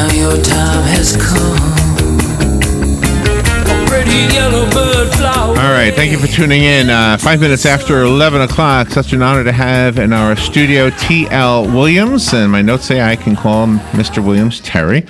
Now your time has come. A pretty yellow bird flower. All right, thank you for tuning in. 5 minutes after 11 o'clock. Such an honor to have in our studio T.L. Williams. And my notes say I can call him Mr. Williams, Terry.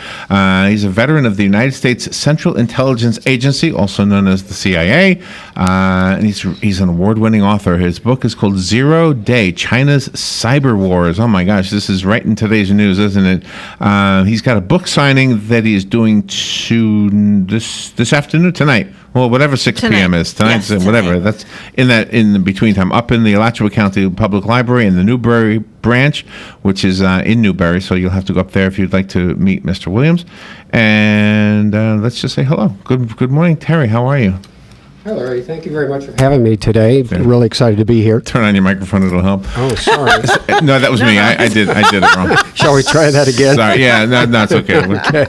He's a veteran of the United States Central Intelligence Agency, also known as the CIA. And he's an award-winning author. His book is called Zero Day, China's Cyber Wars. Oh my gosh, this is right in today's news, isn't it? He's got a book signing that he is doing this afternoon, tonight. Well, whatever 6 p.m. is tonight, Yes, whatever. That's in the between time. Up in the Alachua County Public Library in the Newberry branch, which is in Newberry. So you'll have to go up there if you'd like to meet Mr. Williams. And let's just say hello. Good morning, Terry. How are you? Hi, Larry. Thank you very much for having me today. Really excited to be here. Turn on your microphone; it'll help. Oh, sorry. No, that was me. I did it wrong. Shall we try that again? Sorry. Yeah, no, it's okay.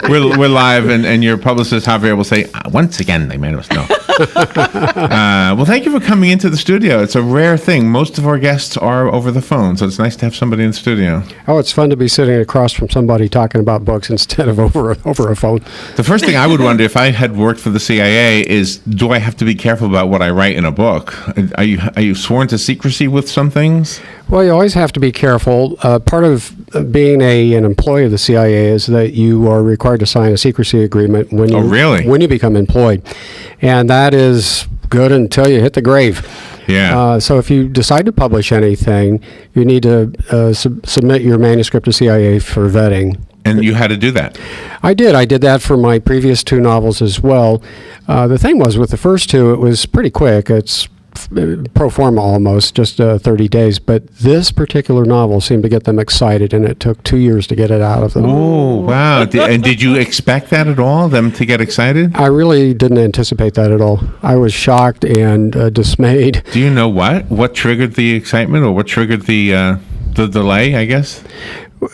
We're live, and your publicist Javier will say once again they made us know. Well, thank you for coming into the studio. It's a rare thing. Most of our guests are over the phone, so it's nice to have somebody in the studio. Oh, it's fun to be sitting across from somebody talking about books instead of over a phone. The first thing I would wonder if I had worked for the CIA is, do I have to be careful about what I write in a book? Are you sworn to secrecy with some things? Well, you always have to be careful. Part of being an employee of the CIA is that you are required to sign a secrecy agreement when you become employed, and that is good until you hit the grave. Yeah. So if you decide to publish anything, you need to submit your manuscript to CIA for vetting. And you had to do that? I did. I did that for my previous two novels as well. The thing was, with the first two, it was pretty quick. It's pro forma almost, just 30 days. But this particular novel seemed to get them excited, and it took 2 years to get it out of them. Oh, wow. And did you expect that at all, them to get excited? I really didn't anticipate that at all. I was shocked and dismayed. Do you know what triggered the excitement, or what triggered the delay, I guess?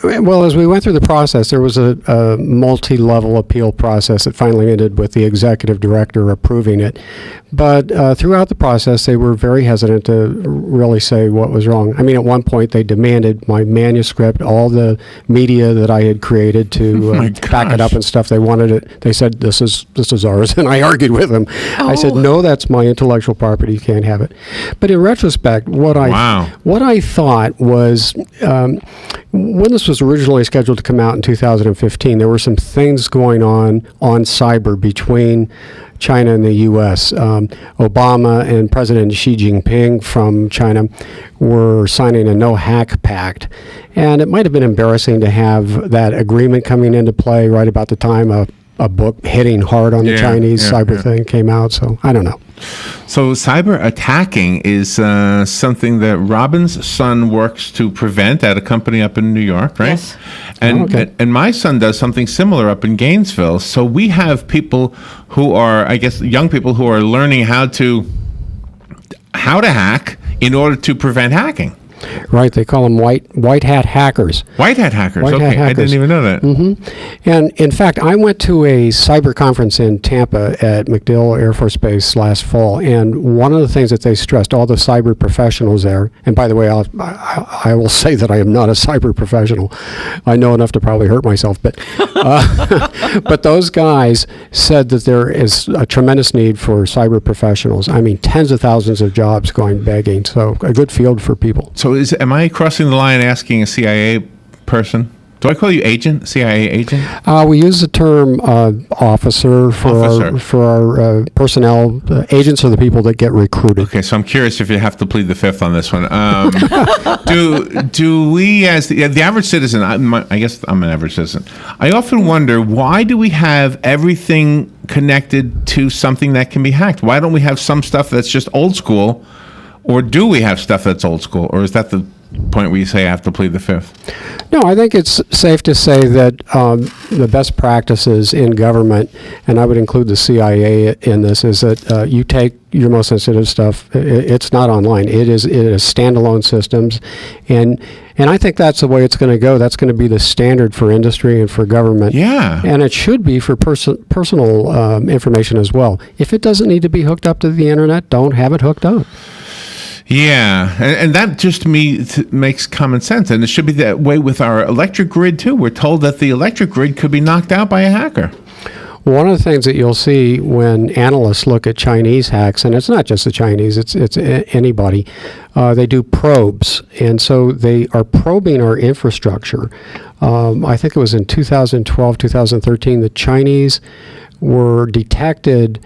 Well, as we went through the process, there was a multi-level appeal process that finally ended with the executive director approving it. But throughout the process, they were very hesitant to really say what was wrong. I mean, at one point, they demanded my manuscript, all the media that I had created to back it up and stuff. They wanted it. They said, this is ours. And I argued with them. I said, no, that's my intellectual property. You can't have it. But in retrospect, what I thought was, when this was originally scheduled to come out in 2015, there were some things going on cyber between China and the U.S. Obama and President Xi Jinping from China were signing a no-hack pact. And it might have been embarrassing to have that agreement coming into play right about the time a book hitting hard on the Chinese cyber thing came out. So I don't know. So cyber attacking is something that Robin's son works to prevent at a company up in New York, right? Yes. And my son does something similar up in Gainesville. So we have people who are, I guess, young people who are learning how to hack in order to prevent hacking. Right, they call them white hat hackers. White hat hackers. White hat hackers. I didn't even know that. Mm-hmm. And in fact, I went to a cyber conference in Tampa at MacDill Air Force Base last fall, and one of the things that they stressed, all the cyber professionals there, and by the way, I will say that I am not a cyber professional. I know enough to probably hurt myself, but but those guys said that there is a tremendous need for cyber professionals. I mean, tens of thousands of jobs going begging, so a good field for people. So am I crossing the line asking a CIA person? Do I call you agent, CIA agent? We use the term officer for our personnel. Agents are the people that get recruited. Okay, so I'm curious if you have to plead the fifth on this one. Do we, as the average citizen, I guess I'm an average citizen, I often wonder, why do we have everything connected to something that can be hacked? Why don't we have some stuff that's just old school? Or do we have stuff that's old school? Or is that the point where you say I have to plead the fifth? No, I think it's safe to say that the best practices in government, and I would include the CIA in this, is that you take your most sensitive stuff. It's not online. It is standalone systems. And I think that's the way it's going to go. That's going to be the standard for industry and for government. Yeah. And it should be for personal information as well. If it doesn't need to be hooked up to the internet, don't have it hooked up. Yeah, and that just to me makes common sense, and it should be that way with our electric grid too. We're told that the electric grid could be knocked out by a hacker. One of the things that you'll see when analysts look at Chinese hacks, and it's not just the Chinese, it's anybody, they do probes, and so they are probing our infrastructure. I think it was in 2012, 2013, the Chinese were detected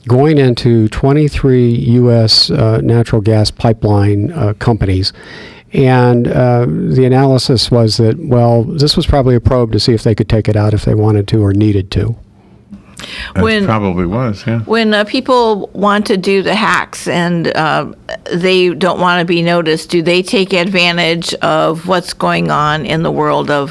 going into 23 U.S. Natural gas pipeline companies. And the analysis was that, well, this was probably a probe to see if they could take it out if they wanted to or needed to. It probably was, yeah. When people want to do the hacks and they don't want to be noticed, do they take advantage of what's going on in the world of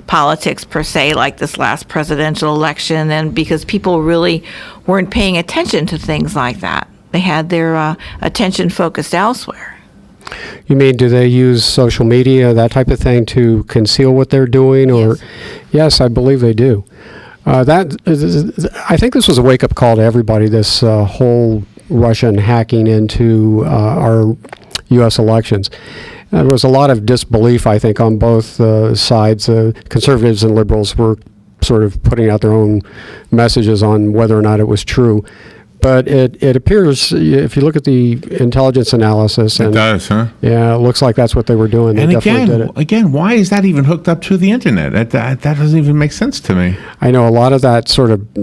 politics per se, like this last presidential election? And because people really weren't paying attention to things like that, they had their attention focused elsewhere. You mean, do they use social media, that type of thing, to conceal what they're doing? Or, yes, I believe they do. I think this was a wake-up call to everybody, this whole Russian hacking into our U.S. elections. There was a lot of disbelief, I think, on both sides. Conservatives and liberals were sort of putting out their own messages on whether or not it was true. But it appears, if you look at the intelligence analysis, it does, huh? Yeah, it looks like that's what they were doing. They definitely did it. Again, why is that even hooked up to the internet? That doesn't even make sense to me. I know a lot of that sort of,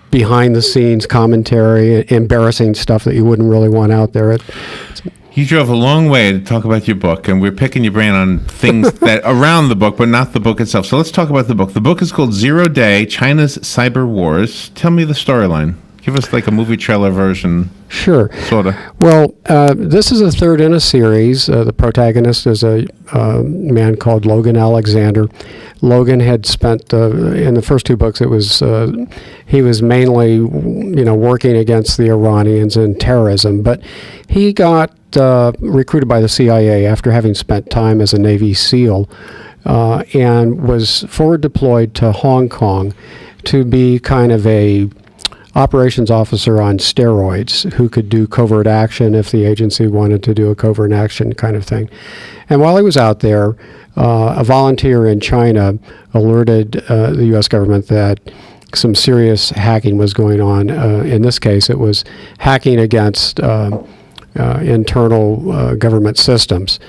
behind the scenes commentary, embarrassing stuff that you wouldn't really want out there. You drove a long way to talk about your book, and we're picking your brain on things that around the book, but not the book itself. So let's talk about the book. The book is called Zero Day: China's Cyber Wars. Tell me the storyline. Give us like a movie trailer version. Sure. Sort of. Well, this is a third in a series. The protagonist is a man called Logan Alexander. Logan had spent, in the first two books, he was mainly, working against the Iranians and terrorism. But he got recruited by the CIA after having spent time as a Navy SEAL and was forward deployed to Hong Kong to be kind of a operations officer on steroids who could do covert action if the agency wanted to do a covert action kind of thing. And while he was out there, a volunteer in China alerted the U.S. government that some serious hacking was going on. In this case, it was hacking against internal government systems.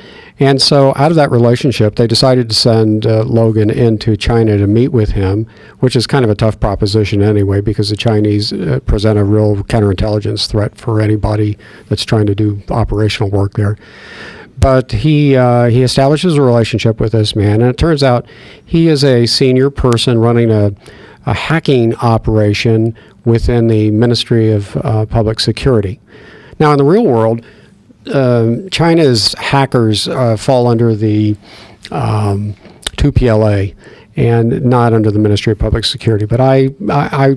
And so out of that relationship, they decided to send Logan into China to meet with him, which is kind of a tough proposition anyway, because the Chinese present a real counterintelligence threat for anybody that's trying to do operational work there. But he establishes a relationship with this man, and it turns out he is a senior person running a hacking operation within the Ministry of Public Security. Now, in the real world, China's hackers fall under the 2PLA and not under the Ministry of Public Security. But I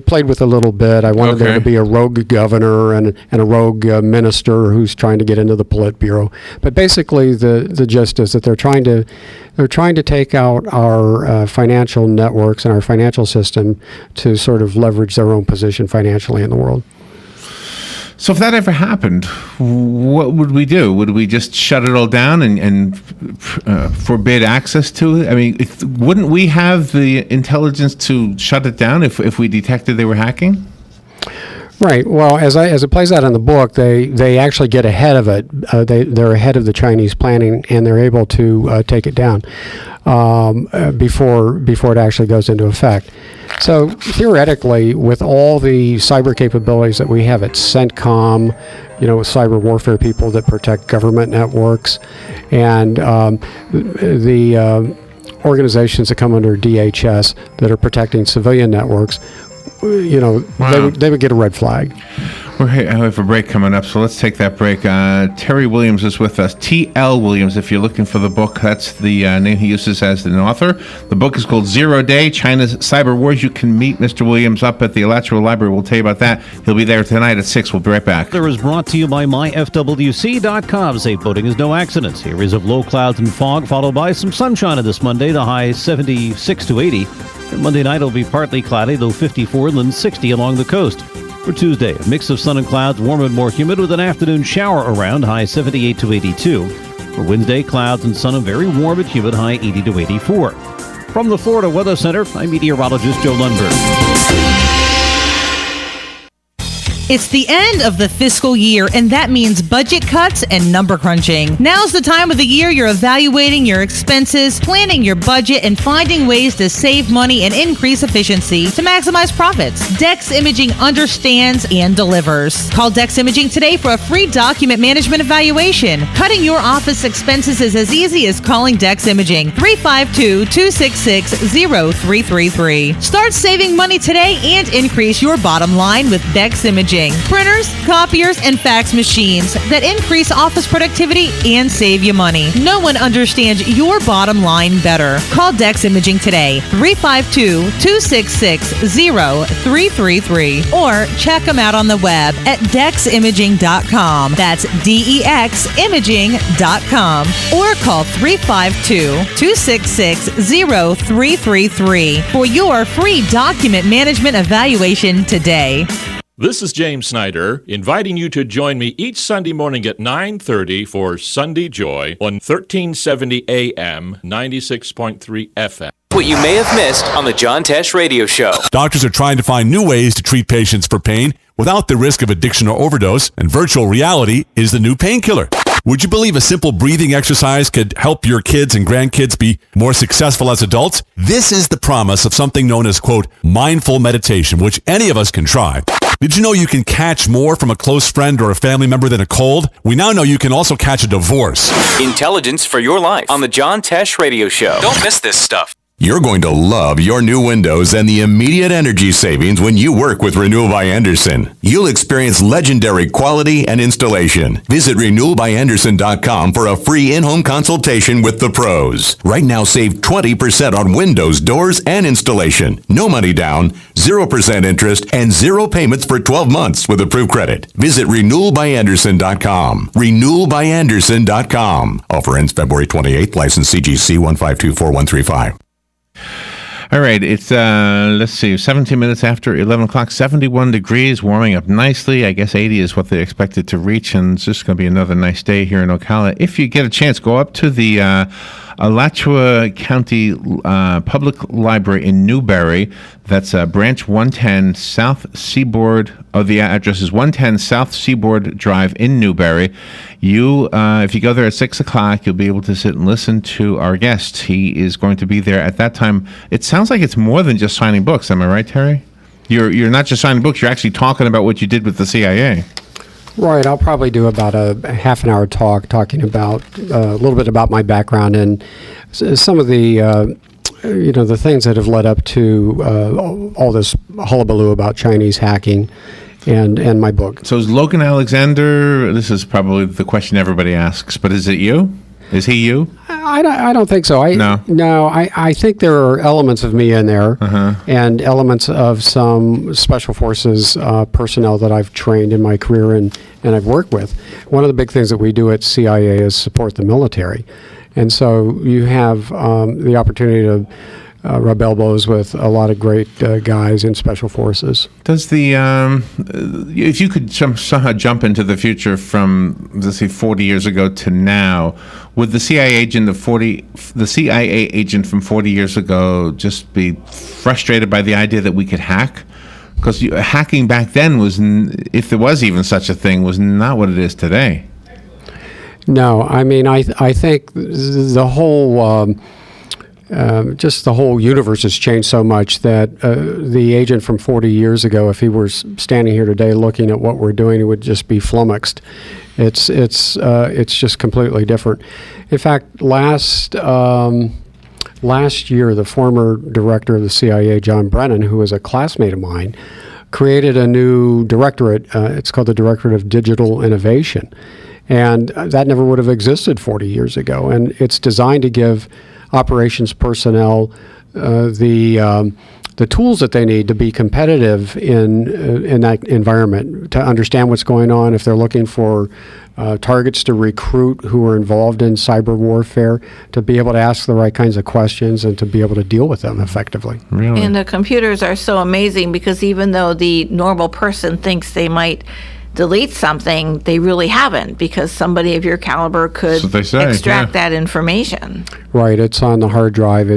played with a little bit. I wanted there to be a rogue governor and a rogue minister who's trying to get into the Politburo. But basically, the gist is that they're trying to take out our financial networks and our financial system to sort of leverage their own position financially in the world. So if that ever happened, what would we do? Would we just shut it all down and forbid access to it? I mean, wouldn't we have the intelligence to shut it down if we detected they were hacking? Right. Well, as it plays out in the book, they actually get ahead of it. They're ahead of the Chinese planning, and they're able to take it down before it actually goes into effect. So theoretically, with all the cyber capabilities that we have at CENTCOM, with cyber warfare people that protect government networks, and the organizations that come under DHS that are protecting civilian networks, wow. they would get a red flag. We have a break coming up, so let's take that break. Terry Williams is with us. T.L. Williams, if you're looking for the book, that's the name he uses as an author. The book is called Zero Day: China's Cyber Wars. You can meet Mr. Williams up at the Alachua Library. We'll tell you about that. He'll be there tonight at 6. We'll be right back. There is brought to you by myfwc.com. Safe boating is no accident. Areas of low clouds and fog, followed by some sunshine this Monday. The high 76 to 80. And Monday night will be partly cloudy, though 54 and then 60 along the coast. For Tuesday, a mix of sun and clouds, warm and more humid with an afternoon shower around, high 78 to 82. For Wednesday, clouds and sun and very warm and humid, high 80 to 84. From the Florida Weather Center, I'm meteorologist Joe Lundberg. It's the end of the fiscal year, and that means budget cuts and number crunching. Now's the time of the year you're evaluating your expenses, planning your budget, and finding ways to save money and increase efficiency to maximize profits. Dex Imaging understands and delivers. Call Dex Imaging today for a free document management evaluation. Cutting your office expenses is as easy as calling Dex Imaging, 352-266-0333. Start saving money today and increase your bottom line with Dex Imaging. Printers, copiers, and fax machines that increase office productivity and save you money. No one understands your bottom line better. Call Dex Imaging today, 352-266-0333, or check them out on the web at deximaging.com. That's DEXimaging.com. Or call 352-266-0333 for your free document management evaluation today. This is James Snyder, inviting you to join me each Sunday morning at 9:30 for Sunday Joy on 1370 AM, 96.3 FM. What you may have missed on the John Tesh Radio Show. Doctors are trying to find new ways to treat patients for pain without the risk of addiction or overdose, and virtual reality is the new painkiller. Would you believe a simple breathing exercise could help your kids and grandkids be more successful as adults? This is the promise of something known as, quote, mindful meditation, which any of us can try. Did you know you can catch more from a close friend or a family member than a cold? We now know you can also catch a divorce. Intelligence for your life on the John Tesh Radio Show. Don't miss this stuff. You're going to love your new windows and the immediate energy savings when you work with Renewal by Andersen. You'll experience legendary quality and installation. Visit renewalbyandersen.com for a free in-home consultation with the pros. Right now, save 20% on windows, doors, and installation. No money down, 0% interest, and 0 payments for 12 months with approved credit. Visit renewalbyandersen.com. renewalbyandersen.com. Offer ends February 28th. License CGC 1524135. All right, it's, let's see, 17 minutes after 11 o'clock, 71 degrees, warming up nicely. I guess 80 is what they expected to reach, and it's just going to be another nice day here in Ocala. If you get a chance, go up to the Alachua County Public Library in Newberry. That's branch 110 South Seaboard, the address is 110 South Seaboard Drive in Newberry. If you go there at 6 o'clock, you'll be able to sit and listen to our guest. He is going to be there at that time. It sounds like it's more than just signing books. Am I right, Terry? You're not just signing books, you're actually talking about what you did with the CIA. Right. I'll probably do about a half an hour talking about a little bit about my background and some of the the things that have led up to all this hullabaloo about Chinese hacking and my book. So is Logan Alexander, this is probably the question everybody asks, but is it you? Is he you? I don't think so. No, I think there are elements of me in there and elements of some Special Forces personnel that I've trained in my career and I've worked with. One of the big things that we do at CIA is support the military. And so you have the opportunity to rub elbows with a lot of great guys in Special Forces. Does the if you could somehow jump into the future from, let's say, 40 years ago to now, would the CIA agent from 40 years ago just be frustrated by the idea that we could hack? Because hacking back then was, if there was even such a thing, was not what it is today. No, I mean, I think the whole just the whole universe has changed so much that the agent from 40 years ago, if he were standing here today looking at what we're doing, he would just be flummoxed. It's just completely different. In fact, last year, the former director of the CIA, John Brennan, who was a classmate of mine, created a new directorate. It's called the Directorate of Digital Innovation. And that never would have existed 40 years ago. And it's designed to give operations personnel the the tools that they need to be competitive in that environment, to understand what's going on, if they're looking for targets to recruit who are involved in cyber warfare, to be able to ask the right kinds of questions and to be able to deal with them effectively. Really? And the computers are so amazing because even though the normal person thinks they might delete something, they really haven't, because somebody of your caliber could That's what they say, extract yeah. that information. Right, it's on the hard drive.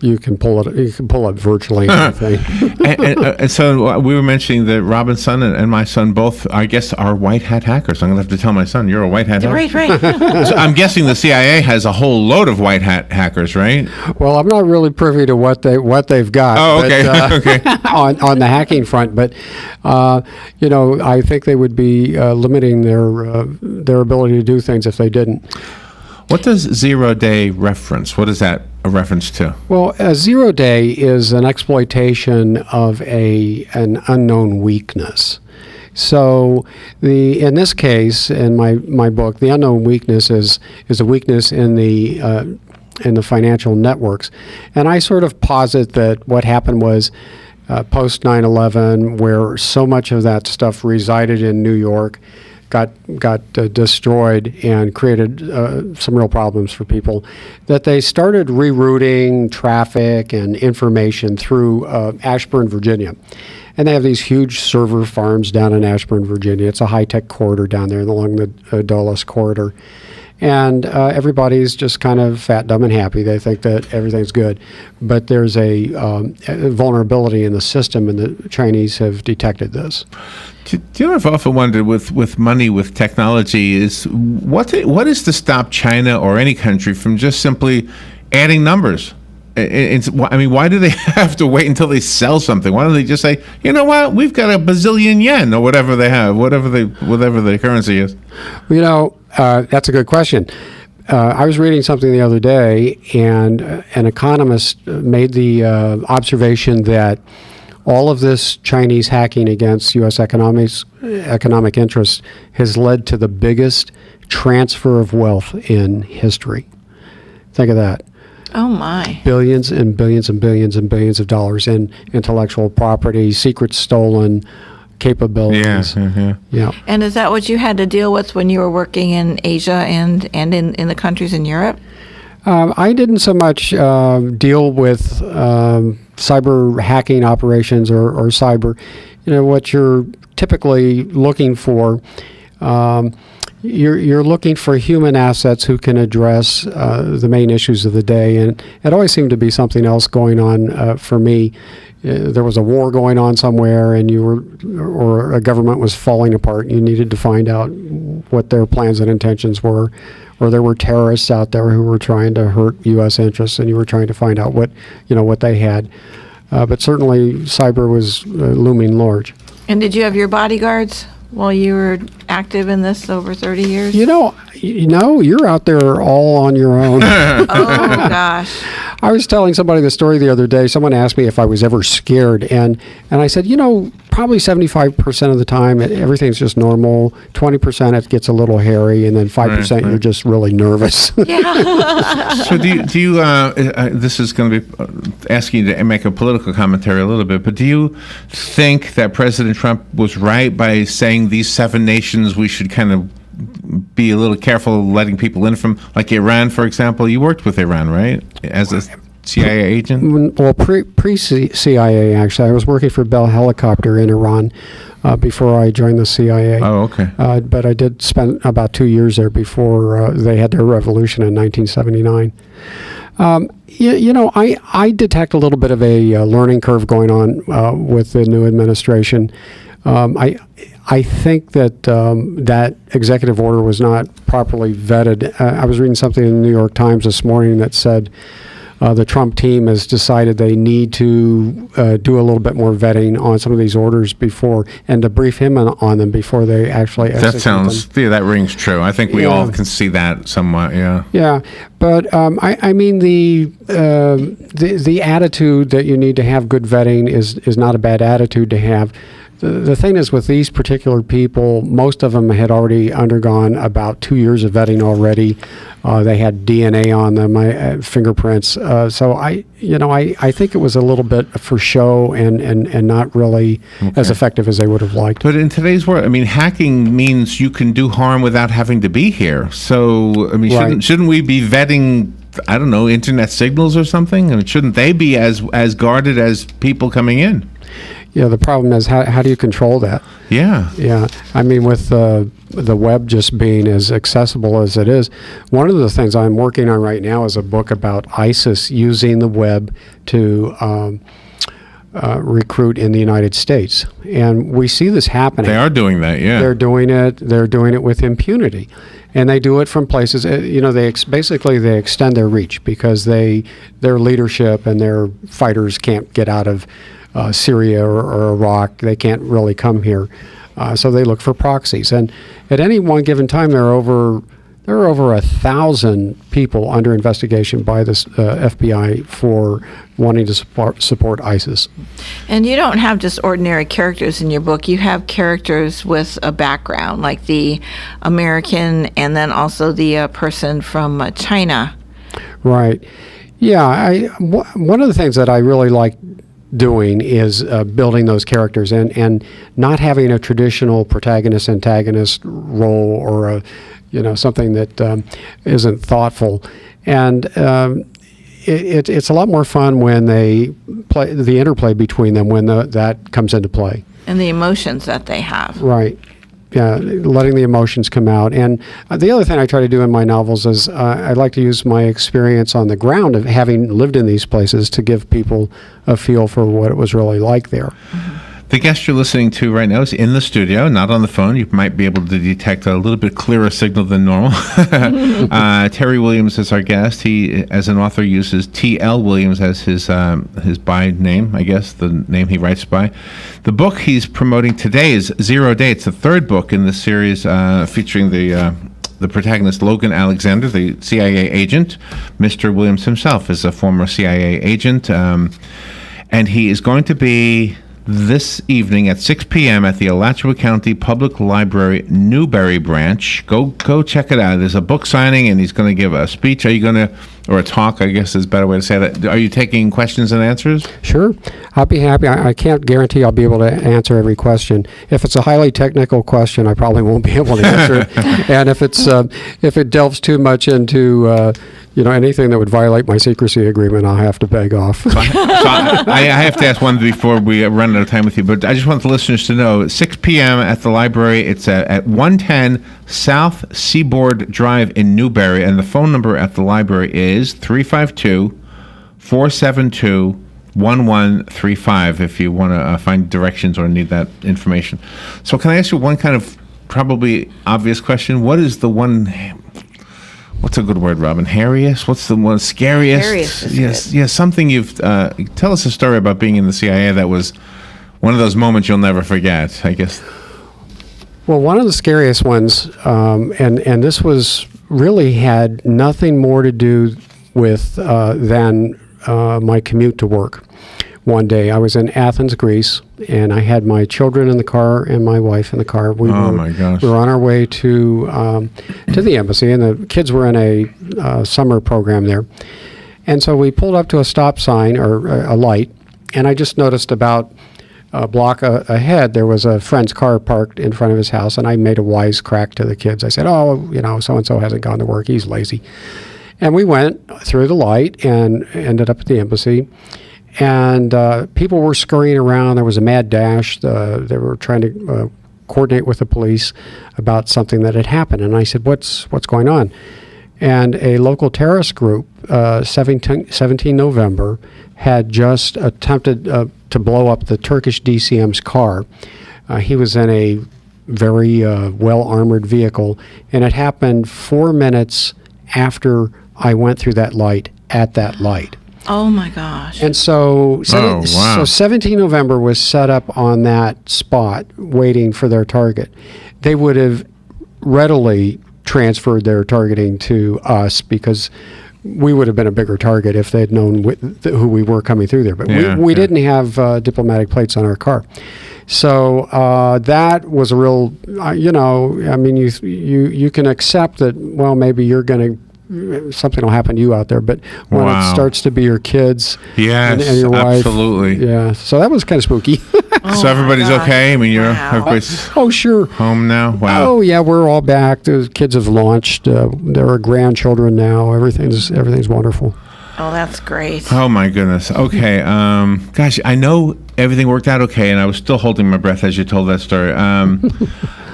You can pull up virtually anything. and so we were mentioning that Robin's son and my son both, I guess, are white hat hackers. I'm going to have to tell my son, you're a white hat hacker. Right. So I'm guessing the CIA has a whole load of white hat hackers, right? Well, I'm not really privy to what they've got. Oh, okay. Okay. on the hacking front, but I think they would be limiting their ability to do things if they didn't. What does zero-day reference? What is that a reference to? Well, a zero day is an exploitation of an unknown weakness. So in this case, in my book, the unknown weakness is a weakness in the financial networks. And I sort of posit that what happened was post 9/11, where so much of that stuff resided in New York, got destroyed and created some real problems for people, that they started rerouting traffic and information through Ashburn, Virginia. And they have these huge server farms down in Ashburn, Virginia. It's a high-tech corridor down there along the Dulles corridor. And everybody's just kind of fat, dumb, and happy. They think that everything's good. But there's a vulnerability in the system, and the Chinese have detected this. Do you know what I've often wondered with money, with technology, is what is to stop China or any country from just simply adding numbers? I mean, why do they have to wait until they sell something? Why don't they just say, you know what, we've got a bazillion yen or whatever they have, whatever the currency is? That's a good question. I was reading something the other day, and an economist made the observation that all of this Chinese hacking against U.S. economic interests has led to the biggest transfer of wealth in history. Think of that. Oh, my. Billions and billions and billions and billions of dollars in intellectual property, secrets stolen, capabilities. Yeah. And is that what you had to deal with when you were working in Asia and in the countries in Europe? I didn't so much deal with cyber hacking operations or cyber. What you're typically looking for, you're looking for human assets who can address the main issues of the day. And it always seemed to be something else going on for me. There was a war going on somewhere, and or a government was falling apart. You needed to find out what their plans and intentions were, or there were terrorists out there who were trying to hurt U.S. interests, and you were trying to find out what they had. But certainly, cyber was looming large. And did you have your bodyguards while you were active in this over 30 years? You're out there all on your own. Oh, gosh. I was telling somebody the story the other day. Someone asked me if I was ever scared, and I said, probably 75% of the time everything's just normal. 20% it gets a little hairy, and then 5% you're just really nervous. Yeah. So do you this is going to be asking you to make a political commentary a little bit, but do you think that President Trump was right by saying these 7 nations we should kind of be a little careful letting people in from, like Iran, for example? You worked with Iran, right, as a CIA agent? Well, pre-CIA, actually. I was working for Bell Helicopter in Iran before I joined the CIA. Oh, okay. But I did spend about 2 years there before they had their revolution in 1979. I detect a little bit of a learning curve going on with the new administration. I think that that executive order was not properly vetted. I was reading something in the New York Times this morning that said the Trump team has decided they need to do a little bit more vetting on some of these orders before, and to brief him on them before they actually execute them. That rings true. I think we all can see that somewhat, yeah. Yeah, but I mean the attitude that you need to have good vetting is not a bad attitude to have. the thing is with these particular people, most of them had already undergone about 2 years of vetting already. They had DNA on them, fingerprints. So I think it was a little bit for show and not really as effective as they would have liked. But in today's world, I mean, hacking means you can do harm without having to be here. So, I mean, Right. shouldn't we be vetting, I don't know, internet signals or something? I mean, shouldn't they be as guarded as people coming in? Yeah, the problem is how do you control that? Yeah. Yeah, I mean, with the web just being as accessible as it is, one of the things I'm working on right now is a book about ISIS using the web to recruit in the United States. And we see this happening. They are doing that, yeah. They're doing it with impunity. And they do it from places, basically they extend their reach because their leadership and their fighters can't get out of Syria or Iraq. They can't really come here. So they look for proxies. And at any one given time, there are over 1,000 people under investigation by the FBI for wanting to support ISIS. And you don't have just ordinary characters in your book. You have characters with a background, like the American and then also the person from China. Right. Yeah. One of the things that I really like doing is building those characters and not having a traditional protagonist-antagonist role or something that isn't thoughtful. And it's a lot more fun when they play the interplay between them when that comes into play. And the emotions that they have. Right. Yeah, letting the emotions come out. And the other thing I try to do in my novels is I like to use my experience on the ground of having lived in these places to give people a feel for what it was really like there. The guest you're listening to right now is in the studio, not on the phone. You might be able to detect a little bit clearer signal than normal. Terry Williams is our guest. He, as an author, uses T.L. Williams as his by name, I guess, the name he writes by. The book he's promoting today is Zero Day. It's the third book in the series featuring the protagonist, Logan Alexander, the CIA agent. Mr. Williams himself is a former CIA agent. And he is going to be this evening at 6 p.m. at the Alachua County Public Library, Newberry branch. Go check it out. There's a book signing, and he's going to give a speech. Are you going to, or a talk, I guess is a better way to say that. Are you taking questions and answers? Sure. I'll be happy. I can't guarantee I'll be able to answer every question. If it's a highly technical question, I probably won't be able to answer it. And if it delves too much into anything that would violate my secrecy agreement, I'll have to beg off. So I have to ask one before we run out of time with you, but I just want the listeners to know, 6 p.m. at the library. It's at 110 South Seaboard Drive in Newberry, and the phone number at the library is 352-472-1135 if you want to find directions or need that information. So can I ask you one kind of probably obvious question? What is the one... What's a good word, Robin? Hairiest? What's the one scariest? Scariest is yes, good. yes. Something you've tell us a story about being in the CIA that was one of those moments you'll never forget, I guess. Well, one of the scariest ones, and this was really had nothing more to do with than my commute to work. One day, I was in Athens, Greece, and I had my children in the car and my wife in the car. My gosh! We were on our way to the embassy, and the kids were in a summer program there. And so we pulled up to a stop sign or a light, and I just noticed about a block ahead there was a friend's car parked in front of his house, and I made a wise crack to the kids. I said, so and so hasn't gone to work; he's lazy. And we went through the light and ended up at the embassy. And people were scurrying around. There was a mad dash. They were trying to coordinate with the police about something that had happened. And I said, what's going on? And a local terrorist group, 17 November, had just attempted to blow up the Turkish DCM's car. He was in a very well-armored vehicle. And it happened 4 minutes after I went through that light at that light. Oh my gosh. And so 17 November was set up on that spot waiting for their target. They would have readily transferred their targeting to us because we would have been a bigger target if they had known who we were coming through there. But we didn't have diplomatic plates on our car. So that was a real, I mean, you can accept that, well, maybe you're going to, something will happen to you out there, but when it starts to be your kids yes, and your wife. Absolutely. Yeah, so that was kind of spooky. So everybody's okay? I mean, everybody's sure. home now? Wow. Oh, yeah, we're all back. The kids have launched. There are grandchildren now. Everything's wonderful. Oh, that's great. Oh, my goodness. Okay. Gosh, I know everything worked out okay, and I was still holding my breath as you told that story.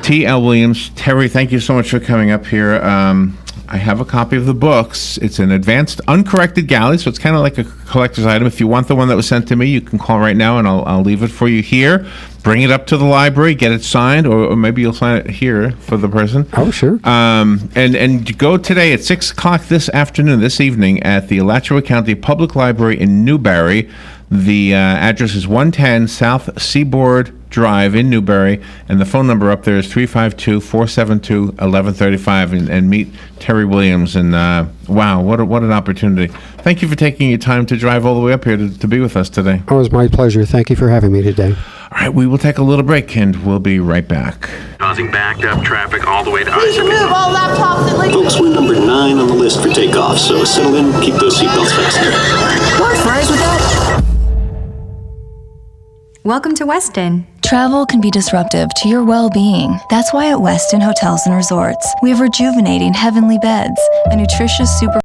T.L. Williams, Terry, thank you so much for coming up here. I have a copy of the books. It's an advanced uncorrected galley, so it's kind of like a collector's item. If you want the one that was sent to me, you can call right now, and I'll leave it for you here. Bring it up to the library, get it signed, or maybe you'll sign it here for the person. Oh, sure. And go today at 6 o'clock this evening, at the Alachua County Public Library in Newberry. The address is 110 South Seaboard Drive in Newberry, and the phone number up there is 352-472-1135, and meet Terry Williams. And wow, what an opportunity. Thank you for taking your time to drive all the way up here to be with us today. Oh, it was my pleasure. Thank you for having me today. All right, we will take a little break, and we'll be right back. Causing backed up traffic all the way to Please Isaac. remove all laptops and Folks, we're number 9 on the list for takeoff, so settle in, keep those seatbelts fastened. Want fries with that? Welcome to Westin. Travel can be disruptive to your well-being. That's why at Westin Hotels and Resorts, we have rejuvenating heavenly beds, a nutritious super